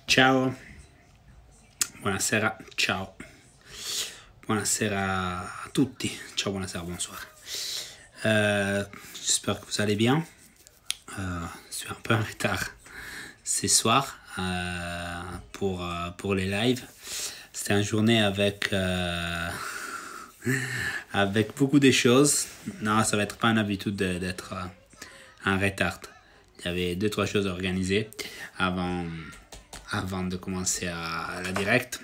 Ciao, buonasera, ciao, buonasera a tutti, ciao, buonasera, bonsoir. J'espère que vous allez bien. Je suis un peu en retard ce soir pour les lives. C'était une journée avec, avec beaucoup de choses. Non, ça va être pas une habitude d'être en retard. Il y avait 2-3 choses à organiser avant de commencer à la direct.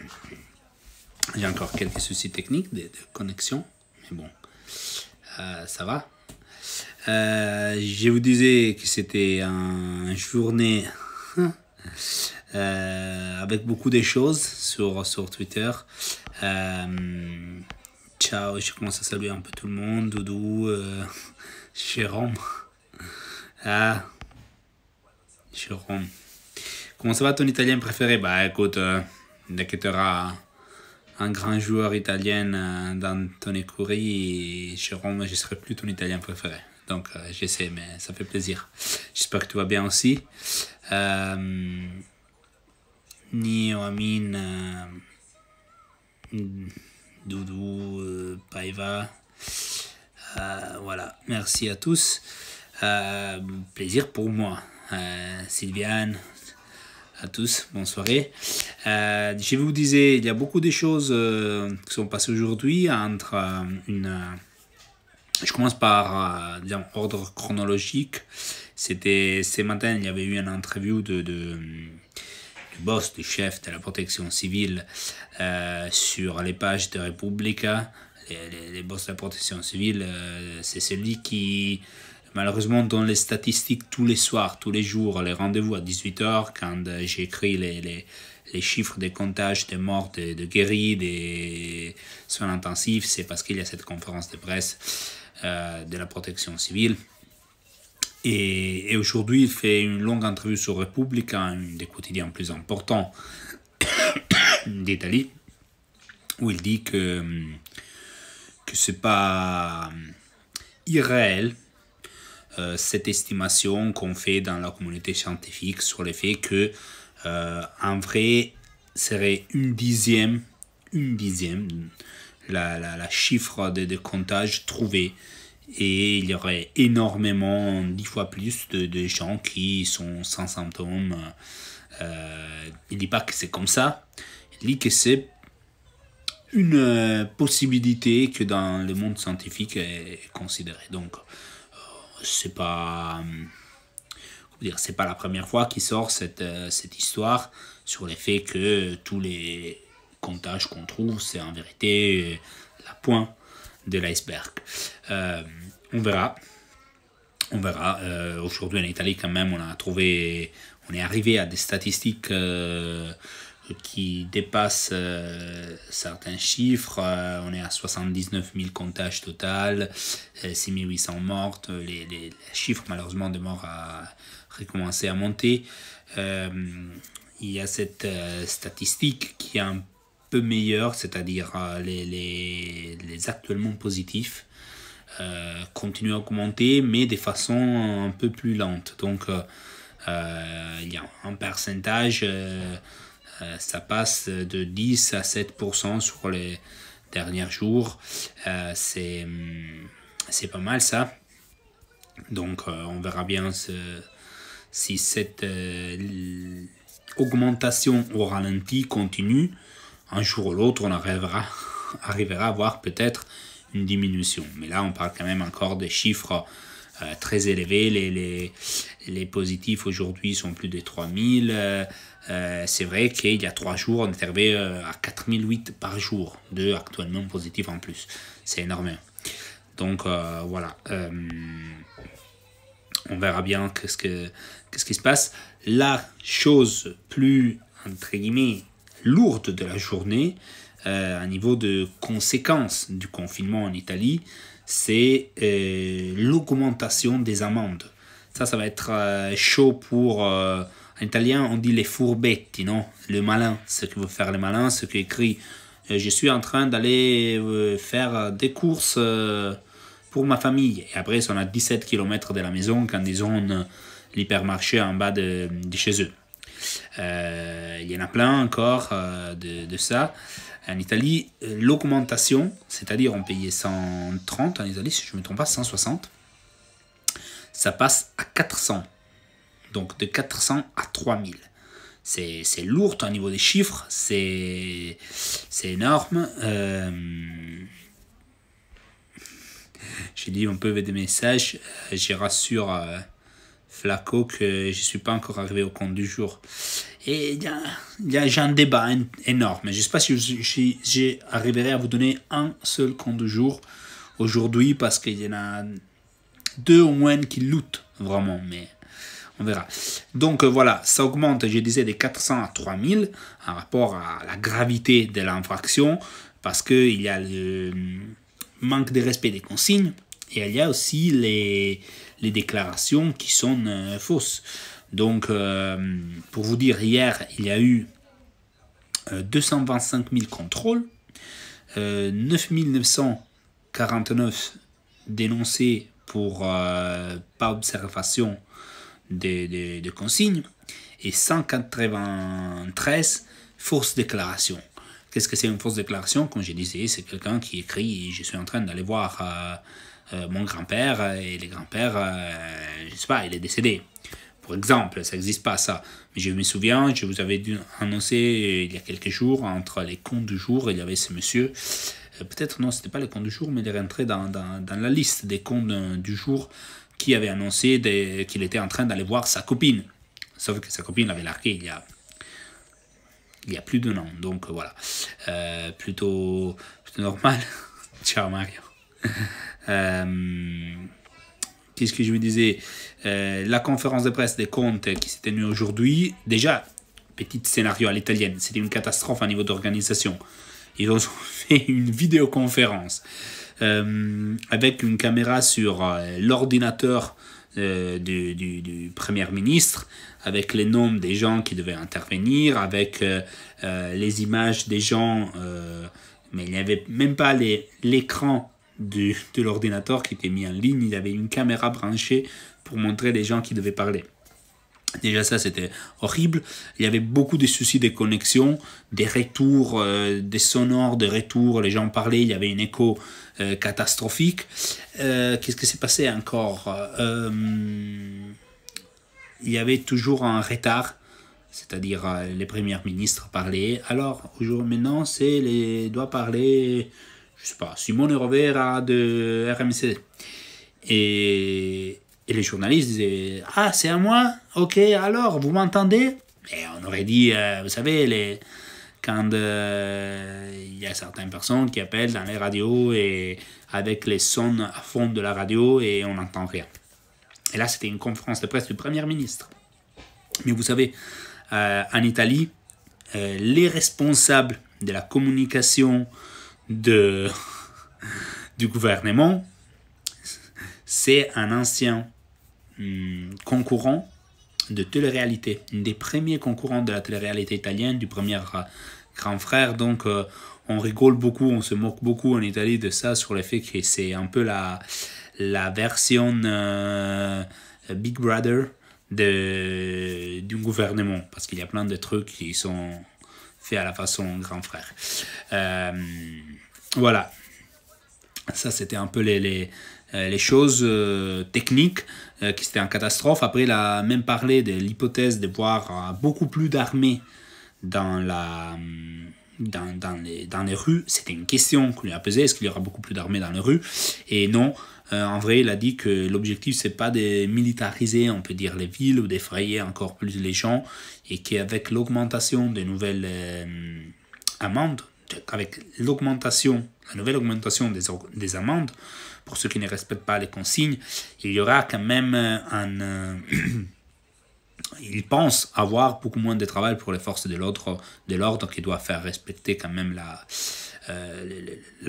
J'ai encore quelques soucis techniques de connexion, mais bon, ça va. Je vous disais que c'était une journée avec beaucoup de choses sur Twitter. Ciao, je commence à saluer un peu tout le monde. Doudou, Jérôme. Jérôme. Comment ça va ton italien préféré? Bah écoute, dès que tu auras un grand joueur italien dans ton écurie, Jérôme, je serai plus ton italien préféré. Donc j'essaie, mais ça fait plaisir. J'espère que tu vas bien aussi. Nio, Amin, Doudou, Paiva. Voilà, merci à tous. Plaisir pour moi. Sylviane, à tous, bonne soirée. Je vous disais, il y a beaucoup de choses qui sont passées aujourd'hui entre je commence par disons, ordre chronologique. C'était ce matin, il y avait eu une interview du boss, du chef de la protection civile sur les pages de Repubblica. Les boss de la protection civile, c'est celui qui malheureusement donne les statistiques tous les soirs, tous les jours, les rendez-vous à 18h, quand j'ai écrit les chiffres des comptages, des morts, de guéris, des soins intensifs, c'est parce qu'il y a cette conférence de presse de la protection civile. Et aujourd'hui, il fait une longue interview sur Repubblica, un des quotidiens plus importants d'Italie, où il dit que c'est pas irréel cette estimation qu'on fait dans la communauté scientifique sur le fait que en vrai serait une dixième la chiffre de comptage trouvé, et il y aurait énormément 10 fois plus de gens qui sont sans symptômes. Il dit pas que c'est comme ça, il dit que c'est une possibilité que dans le monde scientifique est considérée. Donc c'est pas la première fois qu'il sort cette histoire sur le fait que tous les comptages qu'on trouve, c'est en vérité la pointe de l'iceberg. On verra. Aujourd'hui en Italie, quand même, on est arrivé à des statistiques qui dépassent certains chiffres. On est à 79 000 comptages total, 6 800 mortes. Les chiffres, malheureusement, de morts a recommencé à monter. Il y a cette statistique qui est un peu meilleure, c'est-à-dire les actuellement positifs continuent à augmenter, mais de façon un peu plus lente. Donc, il y a un pourcentage... ça passe de 10 à 7% sur les derniers jours. C'est pas mal ça. Donc on verra bien si cette augmentation au ralenti continue. Un jour ou l'autre, on arrivera à voir peut-être une diminution. Mais là, on parle quand même encore de chiffres très élevés. Les positifs aujourd'hui sont plus de 3000. C'est vrai qu'il y a 3 jours, on est arrivé à 4008 par jour de actuellement positifs en plus. C'est énorme. Donc voilà. On verra bien qu'est-ce qui se passe. La chose plus, entre guillemets, lourde de la journée, à niveau de conséquences du confinement en Italie, c'est l'augmentation des amendes. Ça va être chaud pour... en italien, on dit les fourbetti, non? Le malin, ce qui veut faire le malin, ce qui écrit je suis en train d'aller faire des courses pour ma famille. Et après, ils sont à 17 km de la maison quand ils ont l'hypermarché en bas de chez eux. Il y en a plein encore de ça. En Italie, l'augmentation, c'est-à-dire on payait 130 en Italie, si je ne me trompe pas, 160, ça passe à 400. Donc de 400 à 3000. C'est lourd au niveau des chiffres, c'est énorme. J'ai dit un peu des messages, je rassure Flaco que je ne suis pas encore arrivé au compte du jour. Et j'ai un débat énorme. Je ne sais pas si j'arriverai à vous donner un seul compte du jour aujourd'hui parce qu'il y en a 2 au moins qui lootent vraiment, mais on verra. Donc voilà, ça augmente, je disais, de 400 à 3000 en rapport à la gravité de l'infraction parce qu'il y a le manque de respect des consignes et il y a aussi les déclarations qui sont fausses. Donc, pour vous dire, hier, il y a eu 225 000 contrôles, 9 949 dénoncés pour pas observation de consignes et 193 fausses déclarations. Qu'est-ce que c'est une fausse déclaration? Comme je disais, c'est quelqu'un qui écrit « Je suis en train d'aller voir mon grand-père et le grand-père, je ne sais pas, il est décédé. » Pour exemple, ça n'existe pas ça. Mais je me souviens, je vous avais annoncé il y a quelques jours, entre les comptes du jour, il y avait ce monsieur. Peut-être non, ce n'était pas les comptes du jour, mais il est rentré dans la liste des comptes du jour qui avait annoncé qu'il était en train d'aller voir sa copine. Sauf que sa copine l'avait largué il y a plus d'un an. Donc voilà, plutôt normal. Ciao Mario. Qu'est-ce que je me disais? La conférence de presse des comptes qui s'est tenue aujourd'hui, déjà, petit scénario à l'italienne, c'était une catastrophe à niveau d'organisation. Ils ont fait une vidéoconférence avec une caméra sur l'ordinateur du Premier ministre, avec les noms des gens qui devaient intervenir, avec les images des gens, mais il n'y avait même pas l'écran de l'ordinateur qui était mis en ligne, il y avait une caméra branchée pour montrer les gens qui devaient parler. Déjà ça, c'était horrible. Il y avait beaucoup de soucis de connexion, des retours, des sonores de retour. Les gens parlaient, il y avait une écho catastrophique. Qu'est-ce qui s'est passé encore? Il y avait toujours un retard, c'est-à-dire les premiers ministres parlaient. Alors, maintenant, doit parler, je sais pas, Simone Rovera de RMC. Et les journalistes disaient « Ah, c'est à moi? Ok, alors, vous m'entendez ?» Et on aurait dit, vous savez, quand il y a certaines personnes qui appellent dans les radios et avec les sons à fond de la radio et on n'entend rien. Et là, c'était une conférence de presse du Premier ministre. Mais vous savez, en Italie, les responsables de la communication du gouvernement, c'est un ancien concurrent de télé-réalité, un des premiers concurrents de la télé-réalité italienne, du premier grand frère. Donc, on rigole beaucoup, on se moque beaucoup en Italie de ça, sur le fait que c'est un peu la version Big Brother du gouvernement, parce qu'il y a plein de trucs qui sont faits à la façon grand frère. Voilà. Ça, c'était un peu les choses techniques qui étaient en catastrophe. Après, il a même parlé de l'hypothèse de voir beaucoup plus d'armées dans les rues. C'était une question qu'on lui a posée, est-ce qu'il y aura beaucoup plus d'armées dans les rues? Et non, en vrai, il a dit que l'objectif, c'est pas de militariser, on peut dire, les villes ou d'effrayer encore plus les gens, et qu'avec l'augmentation des nouvelles amendes, avec la nouvelle augmentation des amendes, pour ceux qui ne respectent pas les consignes, il y aura quand même il pense avoir beaucoup moins de travail pour les forces de l'ordre qui doivent faire respecter quand même la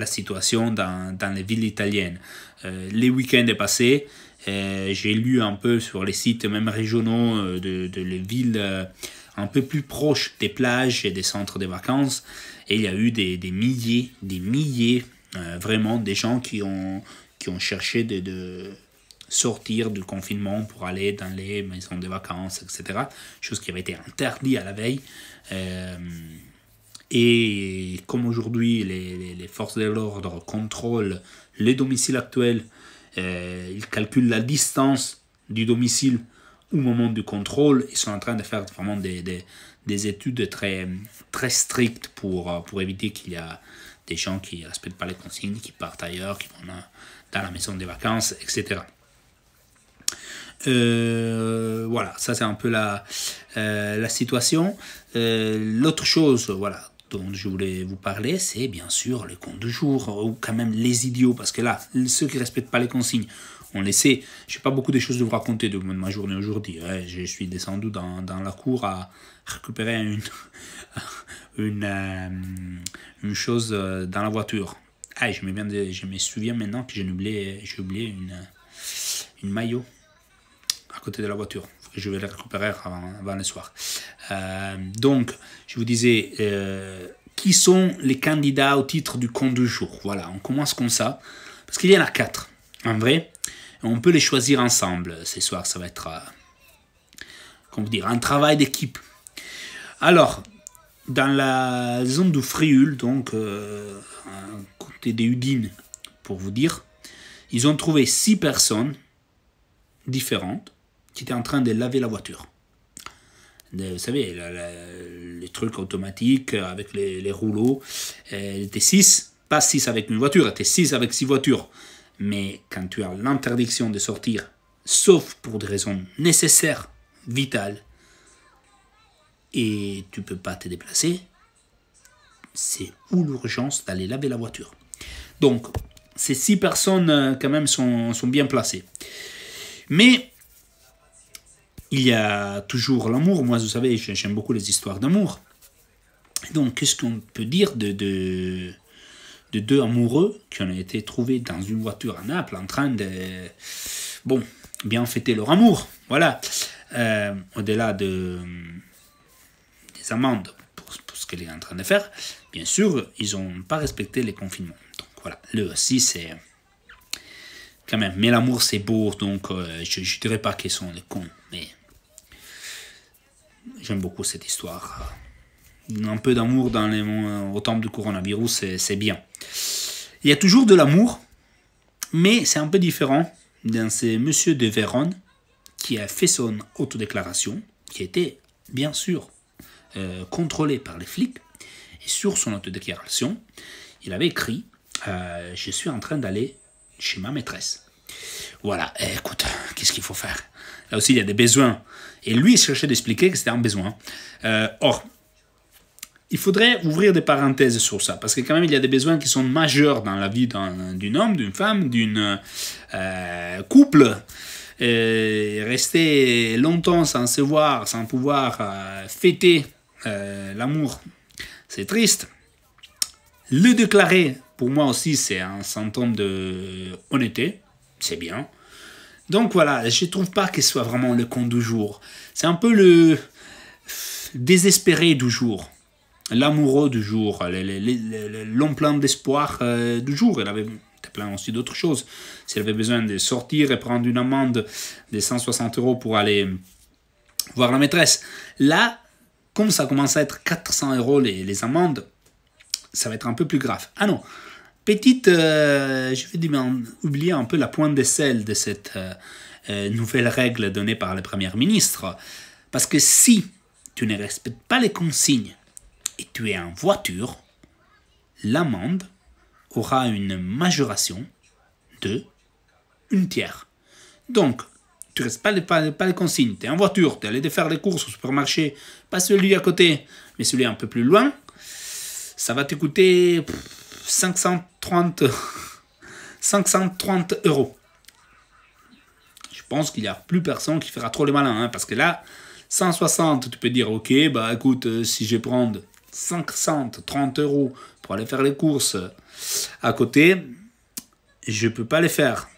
situation dans les villes italiennes. Les week-ends passés, j'ai lu un peu sur les sites même régionaux de les villes un peu plus proches des plages et des centres de vacances, et il y a eu des milliers, vraiment des gens qui ont cherché sortir du confinement pour aller dans les maisons de vacances, etc. Chose qui avait été interdite à la veille. Et comme aujourd'hui, les forces de l'ordre contrôlent les domiciles actuels, ils calculent la distance du domicile au moment du contrôle. Ils sont en train de faire vraiment des études très, très strictes pour éviter qu'il y a des gens qui ne respectent pas les consignes, qui partent ailleurs, qui vont dans la maison des vacances, etc. Voilà, ça c'est un peu la situation. L'autre chose, voilà, dont je voulais vous parler, c'est bien sûr les comptes de jour, ou quand même les idiots, parce que là, ceux qui ne respectent pas les consignes, on les sait. Je n'ai pas beaucoup de choses de vous raconter de ma journée aujourd'hui. Je suis descendu dans la cour à récupérer une chose dans la voiture. Je me souviens maintenant que j'ai oublié une maillot à côté de la voiture. Je vais le récupérer avant le soir. Donc, je vous disais, qui sont les candidats au titre du compte du jour? Voilà, on commence comme ça, parce qu'il y en a 4, en vrai. On peut les choisir ensemble. Ce soir, ça va être, comment dire, un travail d'équipe. Alors, dans la zone du Frioul, donc, à côté des Udines, pour vous dire, ils ont trouvé 6 personnes différentes qui étaient en train de laver la voiture. Vous savez, les trucs automatiques avec les rouleaux. Il était 6, pas 6 avec une voiture, il était 6 avec 6 voitures. Mais quand tu as l'interdiction de sortir, sauf pour des raisons nécessaires, vitales, et tu ne peux pas te déplacer, c'est où l'urgence d'aller laver la voiture. Donc, ces 6 personnes, quand même, sont bien placées. Mais il y a toujours l'amour. Moi, vous savez, j'aime beaucoup les histoires d'amour. Donc, qu'est-ce qu'on peut dire de 2 amoureux qui ont été trouvés dans une voiture à Naples en train de, bon, bien fêter leur amour. Voilà. Au-delà des amendes pour ce qu'elle est en train de faire, bien sûr, ils n'ont pas respecté les confinements. Donc, voilà. Le aussi, c'est quand même. Mais l'amour, c'est beau, donc je ne dirais pas qu'ils sont les cons, mais j'aime beaucoup cette histoire. Un peu d'amour au temps du coronavirus, c'est bien. Il y a toujours de l'amour, mais c'est un peu différent dans ce monsieur de Vérone qui a fait son autodéclaration, qui a été, bien sûr, contrôlé par les flics. Et sur son autodéclaration, il avait écrit « Je suis en train d'aller chez ma maîtresse ». Voilà, écoute, qu'est-ce qu'il faut faire? Là aussi, il y a des besoins. Et lui, il cherchait d'expliquer que c'était un besoin. Or, il faudrait ouvrir des parenthèses sur ça, parce que quand même, il y a des besoins qui sont majeurs dans la vie d'un homme, d'une femme, d'une couple. Rester longtemps sans se voir, sans pouvoir fêter l'amour, c'est triste. Le déclarer, pour moi aussi, c'est un symptôme d'honnêteté. C'est bien. Donc voilà, je ne trouve pas que ce soit vraiment le con du jour. C'est un peu le désespéré du jour. L'amoureux du jour, l'homme plein d'espoir du jour. Il avait plein aussi d'autres choses. S'il avait besoin de sortir et prendre une amende de 160 € pour aller voir la maîtresse. Là, comme ça commence à être 400 € les amendes, ça va être un peu plus grave. Ah non, petite, je vais oublier un peu la pointe de sel de cette nouvelle règle donnée par le Premier ministre. Parce que si tu ne respectes pas les consignes et tu es en voiture, l'amende aura une majoration de 1/3. Donc, tu ne respectes pas les consignes, tu es en voiture, tu es allé te faire les courses au supermarché, pas celui à côté, mais celui un peu plus loin, ça va te coûter 530 €. Je pense qu'il n'y a plus personne qui fera trop le malin, hein, parce que là, 160, tu peux dire, ok, bah écoute, si je prends 530 € pour aller faire les courses à côté, je ne peux pas les faire.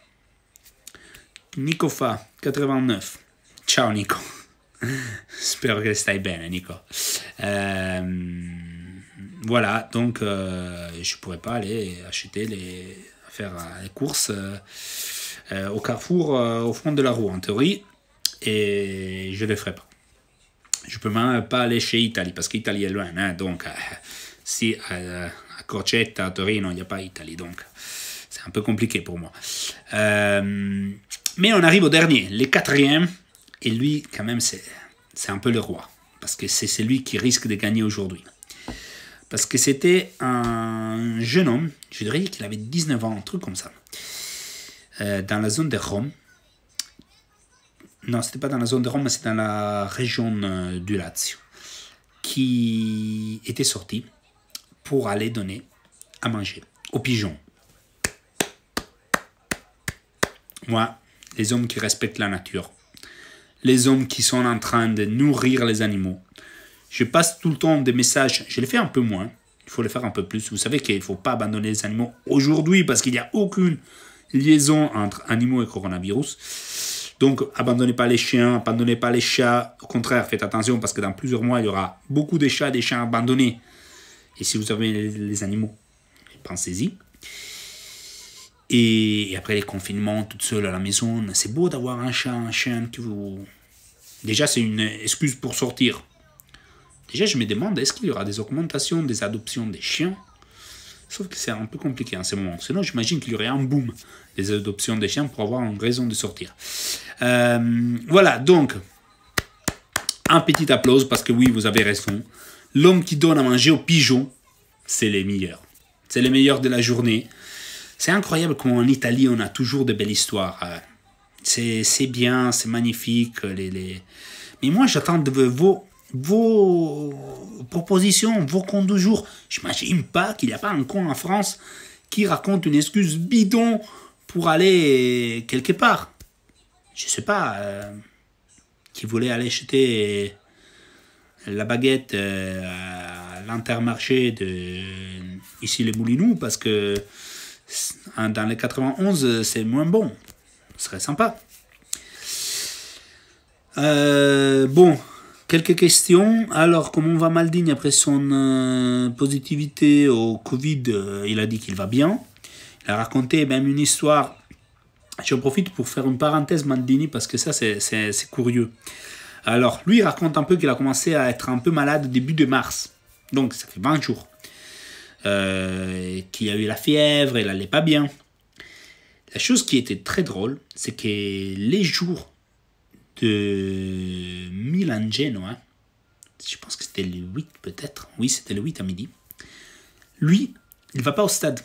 Nicofa, 89. Ciao Nico. Spero che stai bene, Nico. Voilà, donc je ne pourrais pas aller faire les courses au carrefour, au fond de la roue, en théorie. Et je ne le ferai pas. Je ne peux même pas aller chez Italie, parce qu'Italie est loin. Hein, donc, si à Crocetta, à Torino, il n'y a pas Italie. Donc, c'est un peu compliqué pour moi. Mais on arrive au dernier, le quatrième. Et lui, quand même, c'est un peu le roi. Parce que c'est celui qui risque de gagner aujourd'hui. Parce que c'était un jeune homme, je dirais qu'il avait 19 ans, un truc comme ça, dans la zone de Rome. Non, c'était pas dans la zone de Rome, mais c'est dans la région du Lazio, qui était sorti pour aller donner à manger aux pigeons. Moi, les hommes qui respectent la nature, les hommes qui sont en train de nourrir les animaux, je passe tout le temps des messages, je les fais un peu moins, il faut les faire un peu plus. Vous savez qu'il ne faut pas abandonner les animaux aujourd'hui parce qu'il n'y a aucune liaison entre animaux et coronavirus. Donc, abandonnez pas les chiens, abandonnez pas les chats. Au contraire, faites attention parce que dans plusieurs mois, il y aura beaucoup de chats, des chiens abandonnés. Et si vous avez les animaux, pensez-y. Et après les confinements, toute seule à la maison, c'est beau d'avoir un chat, un chien qui vous... Déjà, c'est une excuse pour sortir. Déjà, je me demande, est-ce qu'il y aura des augmentations des adoptions des chiens? Sauf que c'est un peu compliqué en ce moment. Sinon, j'imagine qu'il y aurait un boom des adoptions des chiens pour avoir une raison de sortir. Voilà, donc, un petit applause parce que oui, vous avez raison. L'homme qui donne à manger aux pigeons, c'est les meilleurs. C'est les meilleurs de la journée. C'est incroyable comment en Italie, on a toujours de belles histoires. C'est bien, c'est magnifique. Mais moi, j'attends de vos propositions, vos contes du jour. Je n'imagine pas qu'il n'y a pas un con en France qui raconte une excuse bidon pour aller quelque part. Je ne sais pas, qui voulait aller acheter la baguette à l'Intermarché de ici les Moulineaux parce que dans les 91 c'est moins bon. Ce serait sympa. Bon, quelques questions. Alors, comment va Maldini après son positivité au Covid? Il a dit qu'il va bien. Il a raconté même une histoire. J'en profite pour faire une parenthèse Maldini parce que ça, c'est curieux. Alors, lui, il raconte un peu qu'il a commencé à être un peu malade début de mars. Donc, ça fait 20 jours. Qu'il a eu la fièvre, il n'allait pas bien. La chose qui était très drôle, c'est que les jours de Milan-Genoa, je pense que c'était le 8 peut-être, oui c'était le 8 à midi, lui, il ne va pas au stade.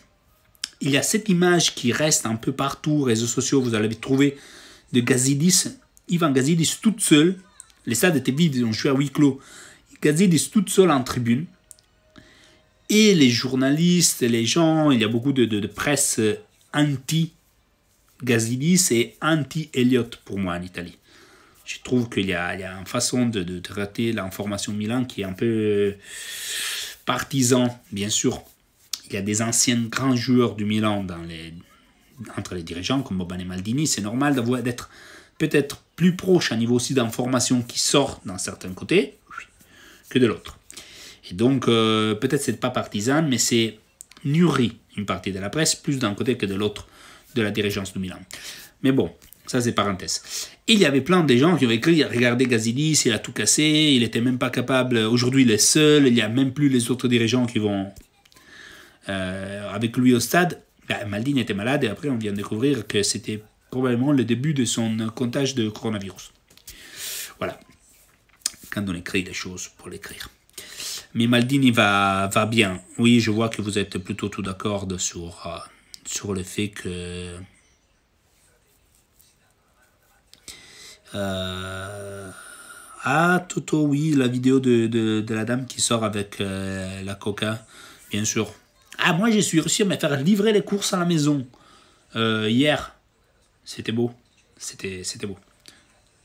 Il y a cette image qui reste un peu partout, réseaux sociaux, vous allez trouver, de Gazidis, Ivan Gazidis toute seule, les stades étaient vides, donc je suis à huis clos, Gazidis toute seule en tribune, et les journalistes, les gens, il y a beaucoup de presse anti-Gazidis et anti-Elliott pour moi en Italie. Je trouve qu'il y a une façon de traiter l'information Milan qui est un peu partisan, bien sûr. Il y a des anciens grands joueurs du Milan entre les dirigeants, comme Boban et Maldini. C'est normal d'être peut-être plus proche à niveau aussi d'information qui sort d'un certain côté que de l'autre. Et donc, peut-être c'est pas partisan, mais c'est nourri une partie de la presse, plus d'un côté que de l'autre de la dirigeance du Milan. Mais bon, ça c'est parenthèse. Il y avait plein de gens qui ont écrit, regardez Gazidis, il a tout cassé, il n'était même pas capable, aujourd'hui il est seul, il n'y a même plus les autres dirigeants qui vont avec lui au stade. Maldini était malade et après on vient de découvrir que c'était probablement le début de son comptage de coronavirus. Voilà, quand on écrit les choses pour l'écrire. Mais Maldini va bien. Oui, je vois que vous êtes plutôt tout d'accord sur le fait que... Ah, Toto, oui, la vidéo de la dame qui sort avec la coca, bien sûr. Ah, moi, j'ai su réussir à me faire livrer les courses à la maison hier. C'était beau. C'était beau.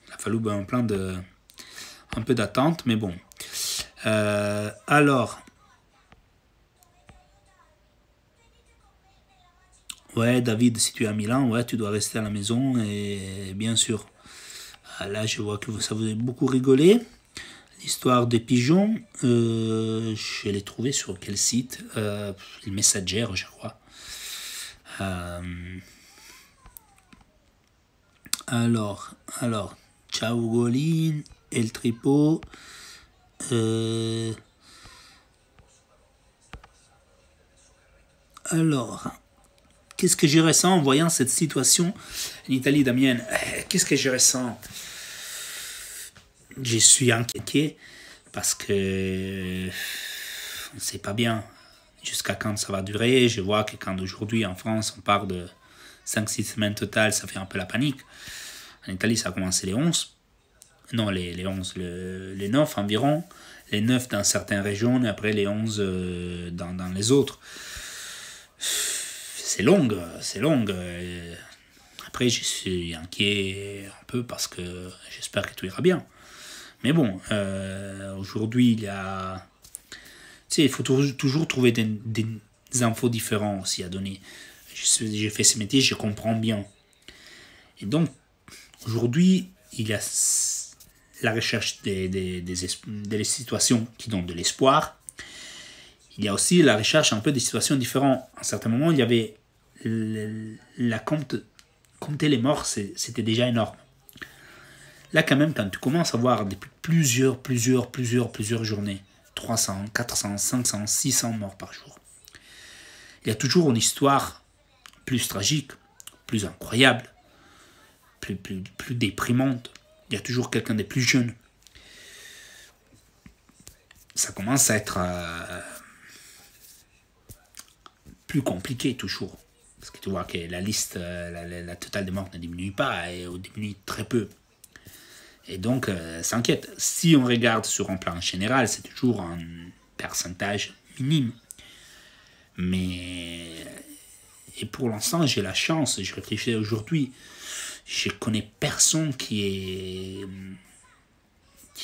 Il a fallu un peu d'attente, mais bon. Alors, ouais, David, si tu es à Milan, ouais, tu dois rester à la maison, et bien sûr. Là, je vois que ça vous a beaucoup rigolé. L'histoire des pigeons, je l'ai trouvé sur quel site? Le Messager, je crois. Alors, ciao Golin, El Tripo. Alors, qu'est-ce que je ressens en voyant cette situation en Italie, Damien? Qu'est-ce que je ressens? Je suis inquiet parce que c'est pas bien. Jusqu'à quand ça va durer? Je vois que quand aujourd'hui en France on parle de 5-6 semaines totales, ça fait un peu la panique. En Italie, ça a commencé les 11. Non, les 11, les 9 environ. Les 9 dans certaines régions et après les 11 dans les autres. C'est long, c'est long. Après, je suis inquiet un peu parce que j'espère que tout ira bien. Mais bon, aujourd'hui, il y a... Tu sais, il faut toujours trouver des infos différentes aussi à donner. J'ai fait ce métier, je comprends bien. Et donc, aujourd'hui, il y a la recherche des situations qui donnent de l'espoir. Il y a aussi la recherche un peu des situations différentes. À un certain moment, il y avait compter les morts, c'était déjà énorme. Là, quand même, quand tu commences à voir depuis plusieurs journées, 300, 400, 500, 600 morts par jour, il y a toujours une histoire plus tragique, plus incroyable, plus déprimante. Il y a toujours quelqu'un de plus jeune. Ça commence à être plus compliqué toujours. Parce que tu vois que la liste, la totale des morts ne diminue pas, et diminue très peu. Et donc, ça inquiète. Si on regarde sur un plan général, c'est toujours un pourcentage minime. Mais, et pour l'instant, j'ai la chance, je réfléchis aujourd'hui, je connais personne qui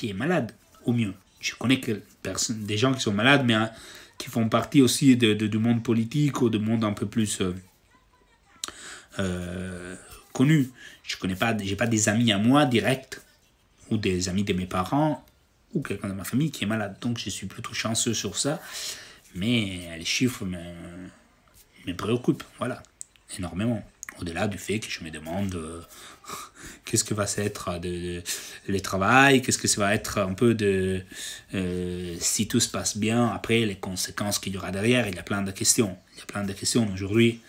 est malade, au mieux. Je connais des gens qui sont malades, mais qui font partie aussi du monde politique ou du monde un peu plus connu. Je connais pas, j'ai pas des amis à moi directs, ou des amis de mes parents, ou quelqu'un de ma famille qui est malade. Donc je suis plutôt chanceux sur ça. Mais les chiffres me préoccupent, voilà, énormément. Au-delà du fait que je me demande qu'est-ce que va être le travail, qu'est-ce que ça va être un peu si tout se passe bien, après les conséquences qu'il y aura derrière. Il y a plein de questions. Aujourd'hui.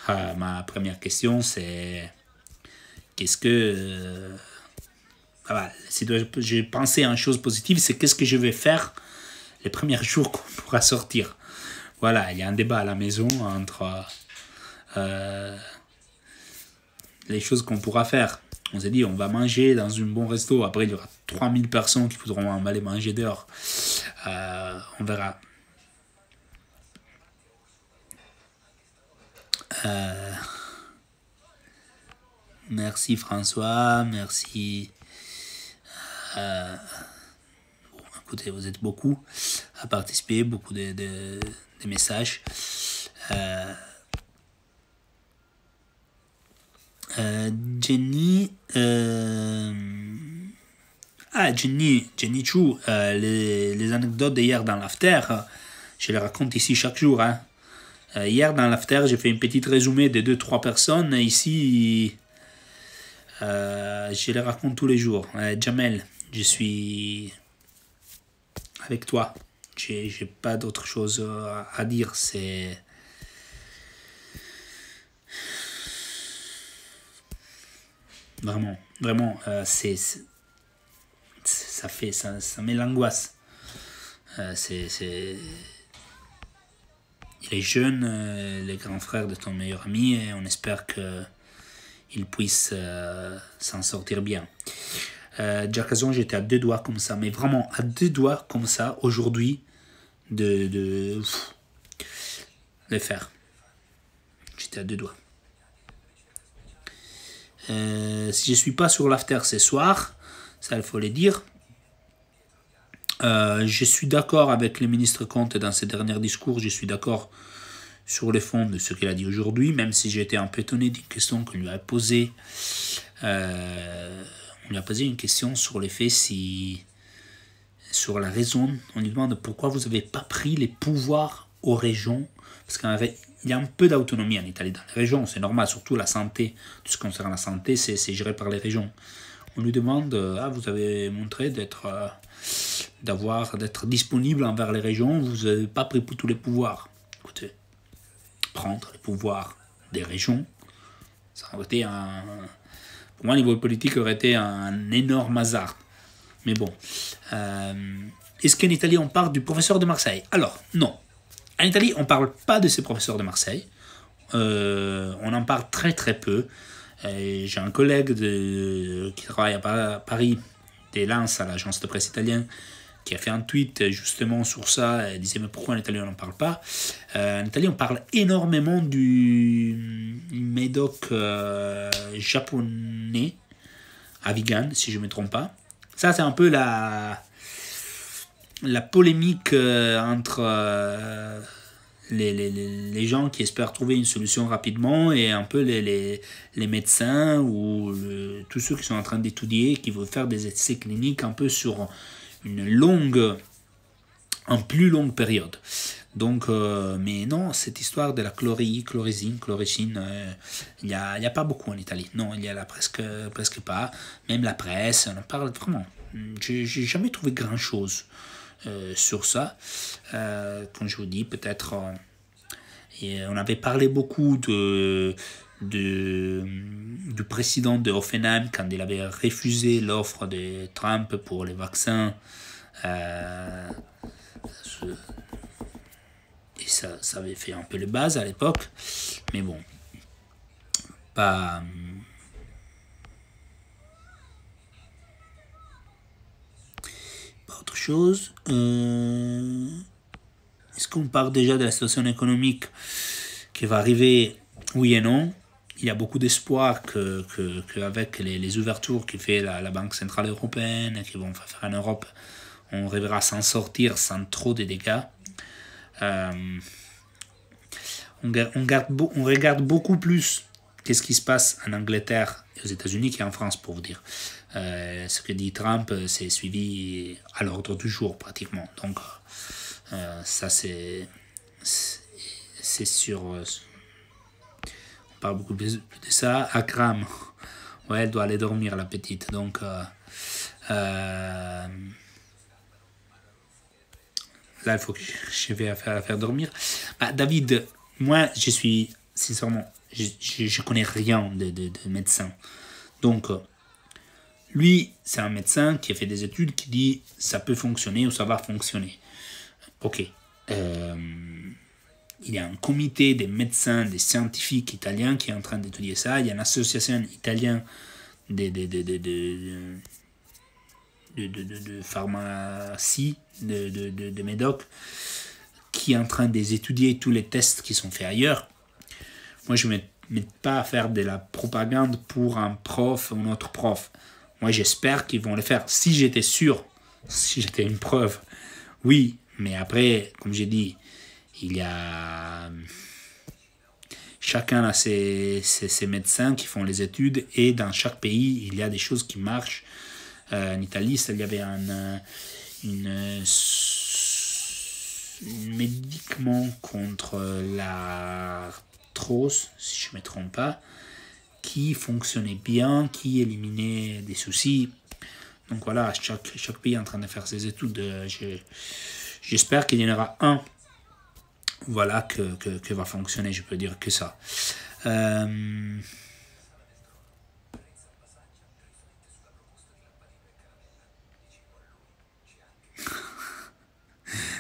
Ma première question, c'est qu'est-ce que... voilà, si j'ai pensé à une chose positive, c'est qu'est-ce que je vais faire les premiers jours qu'on pourra sortir. Voilà, il y a un débat à la maison entre les choses qu'on pourra faire. On s'est dit, on va manger dans un bon resto. Après, il y aura 3000 personnes qui voudront aller manger dehors. On verra. Merci François, merci. Bon, écoutez, vous êtes beaucoup à participer, beaucoup de messages. Jenny, Jenny Chou, les anecdotes d'hier dans l'after, je les raconte ici chaque jour. Hein. Hier dans l'after, j'ai fait un petit résumé de 2-3 personnes. Ici, je les raconte tous les jours. Jamel, je suis avec toi. J'ai pas d'autre chose à dire. C'est... Vraiment, ça met l'angoisse. Il est jeune, le grand frère de ton meilleur ami, et on espère qu'il puisse s'en sortir bien. Jackason, j'étais à 2 doigts comme ça, mais vraiment à 2 doigts comme ça aujourd'hui de le faire. J'étais à 2 doigts. Si je suis pas sur l'after ce soir, ça il faut le dire. Je suis d'accord avec le ministre Comte dans ses derniers discours. Je suis d'accord sur le fond de ce qu'il a dit aujourd'hui, même si j'ai été un peu étonné d'une question qu'on lui a posée. On lui a posé une question sur le fait sur la raison. On lui demande pourquoi vous n'avez pas pris les pouvoirs aux régions. Parce qu'en il y a un peu d'autonomie en Italie dans les régions, c'est normal, surtout la santé, tout ce qui concerne la santé, c'est géré par les régions. On lui demande, vous avez montré d'être disponible envers les régions, vous n'avez pas pris tous les pouvoirs. Écoutez, prendre les pouvoirs des régions, ça aurait été pour moi, au niveau politique, aurait été un énorme hasard. Mais bon, est-ce qu'en Italie, on parle du professeur de Marseille? Alors, non. En Italie, on ne parle pas de ces professeurs de Marseille. On en parle très très peu. J'ai un collègue qui travaille à Paris, des Lances, à l'agence de presse italienne, qui a fait un tweet justement sur ça. Elle disait, mais pourquoi en Italie on n'en parle pas? En Italie, on parle énormément du médoc japonais, à Vigan, si je ne me trompe pas. Ça, c'est un peu la polémique entre les gens qui espèrent trouver une solution rapidement et un peu les médecins ou tous ceux qui sont en train d'étudier, qui veulent faire des essais cliniques un peu sur en plus longue période. Donc, mais non, cette histoire de la chloricine, il n'y a pas beaucoup en Italie. Non, il y a là presque pas. Même la presse, on en parle vraiment. J'ai jamais trouvé grand-chose sur ça. Comme je vous dis, peut-être... on avait parlé beaucoup du président de Hoffenheim quand il avait refusé l'offre de Trump pour les vaccins. Et ça avait fait un peu les bases à l'époque. Mais bon, pas autre chose. Est-ce qu'on parle déjà de la situation économique qui va arriver? Oui et non. Il y a beaucoup d'espoir qu'avec les ouvertures que fait la Banque Centrale Européenne et qu'ils vont faire en Europe, on arrivera à s'en sortir sans trop de dégâts. On regarde beaucoup plus qu'est-ce qui se passe en Angleterre et aux États-Unis qu'en France, pour vous dire. Ce que dit Trump, c'est suivi à l'ordre du jour pratiquement. Donc ça c'est sûr. On parle beaucoup plus de ça. Akram, ouais, elle doit aller dormir, la petite. Donc là, il faut que je vais la faire dormir. David, moi, je suis, sincèrement, je connais rien de médecin. Donc, lui, c'est un médecin qui a fait des études qui dit ça peut fonctionner ou ça va fonctionner. Ok. Il y a un comité des médecins, des scientifiques italiens qui est en train d'étudier ça. Il y a une association italienne de pharmacie, de médoc, qui est en train d'étudier tous les tests qui sont faits ailleurs. Moi, je ne me mets pas à faire de la propagande pour un prof ou un autre prof. Moi, j'espère qu'ils vont le faire. Si j'étais sûr, si j'étais une preuve, oui. Mais après, comme j'ai dit, il y a... Chacun a ses médecins qui font les études et dans chaque pays, il y a des choses qui marchent. En Italie, il y avait un médicament contre l'arthrose, si je ne me trompe pas, qui fonctionnait bien, qui éliminait des soucis. Donc voilà, chaque pays est en train de faire ses études. J'espère qu'il y en aura un, voilà, que va fonctionner, je peux dire que ça.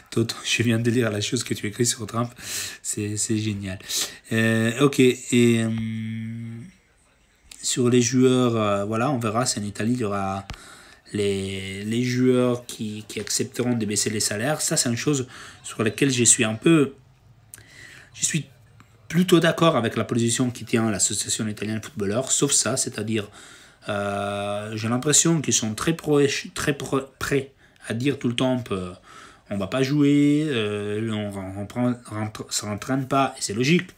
Toto, je viens de lire la chose que tu écris sur Trump, c'est génial. Ok, et sur les joueurs, voilà, on verra si en Italie il y aura les joueurs qui accepteront de baisser les salaires. Ça, c'est une chose sur laquelle je suis plutôt d'accord avec la position qui tient l'association italienne de footballeurs, sauf ça, c'est-à-dire j'ai l'impression qu'ils sont très prêts à dire tout le temps on va pas jouer, on s'entraîne pas, et c'est logique.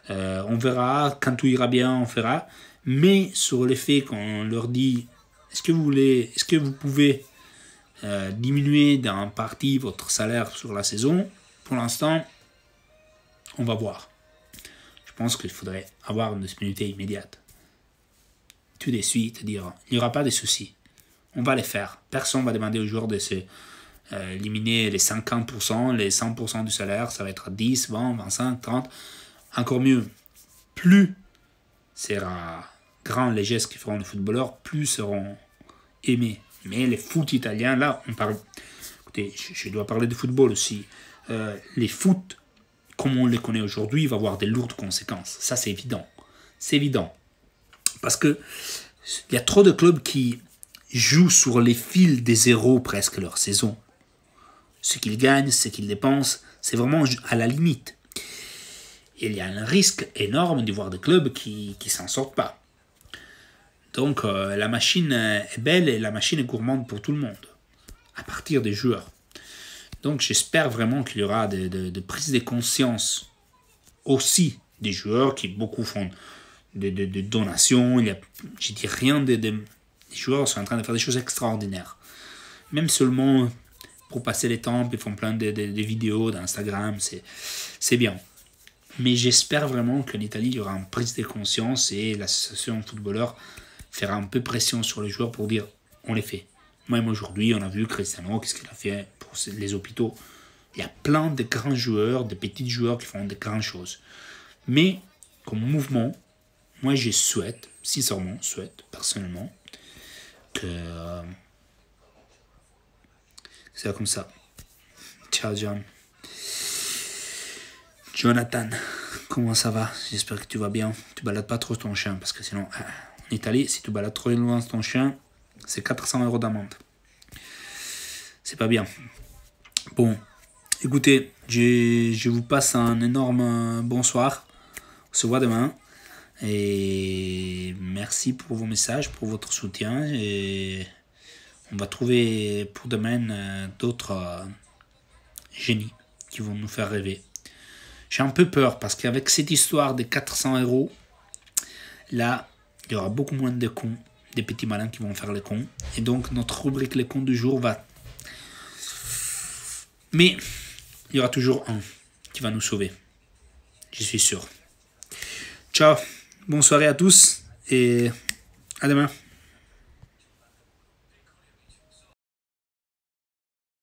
On verra, quand tout ira bien, on fera. Mais sur le fait qu'on leur dit est-ce que vous pouvez diminuer d'un parti votre salaire sur la saison, pour l'instant, on va voir. je pense qu'il faudrait avoir une disponibilité immédiate. Tout de suite, dire, il n'y aura pas de soucis. On va les faire. Personne ne va demander aux joueurs de se éliminer les 50%, les 100% du salaire. Ça va être 10, 20, 25, 30. Encore mieux, plus sera grand les gestes qu'ils feront les footballeurs, plus seront aimés. Mais les foot italiens, là, on parle... Écoutez, je dois parler de football aussi. Les foot, comme on les connaît aujourd'hui, va avoir des lourdes conséquences. Ça, c'est évident. C'est évident. Parce que il y a trop de clubs qui jouent sur les fils des zéros presque leur saison. Ce qu'ils gagnent, ce qu'ils dépensent, c'est vraiment à la limite. Et il y a un risque énorme de voir des clubs qui ne s'en sortent pas. Donc la machine est belle et la machine est gourmande pour tout le monde, à partir des joueurs. Donc j'espère vraiment qu'il y aura de prise de conscience aussi des joueurs qui beaucoup font de donations. Je dis rien, les joueurs sont en train de faire des choses extraordinaires. Même seulement pour passer les temps, ils font plein de vidéos d'Instagram, c'est bien. Mais j'espère vraiment qu'en Italie, il y aura une prise de conscience et l'association footballeur fera un peu pression sur les joueurs pour dire on les fait. Même aujourd'hui, on a vu Cristiano, qu'est-ce qu'il a fait pour les hôpitaux. Il y a plein de grands joueurs, de petits joueurs qui font de grandes choses. Mais comme mouvement, moi je souhaite, sincèrement, personnellement, que c'est comme ça. Ciao John. Jonathan, comment ça va? J'espère que tu vas bien. Tu balades pas trop ton chien, parce que sinon, en Italie, si tu balades trop loin ton chien, c'est 400 € d'amende. C'est pas bien. Bon, écoutez, je vous passe un énorme bonsoir. On se voit demain. Et merci pour vos messages, pour votre soutien. Et on va trouver pour demain d'autres génies qui vont nous faire rêver. J'ai un peu peur parce qu'avec cette histoire de 400 €, là, il y aura beaucoup moins de cons, des petits malins qui vont faire les cons. Et donc, notre rubrique les cons du jour va... Mais il y aura toujours un qui va nous sauver. Je suis sûr. Ciao, bonne soirée à tous et à demain.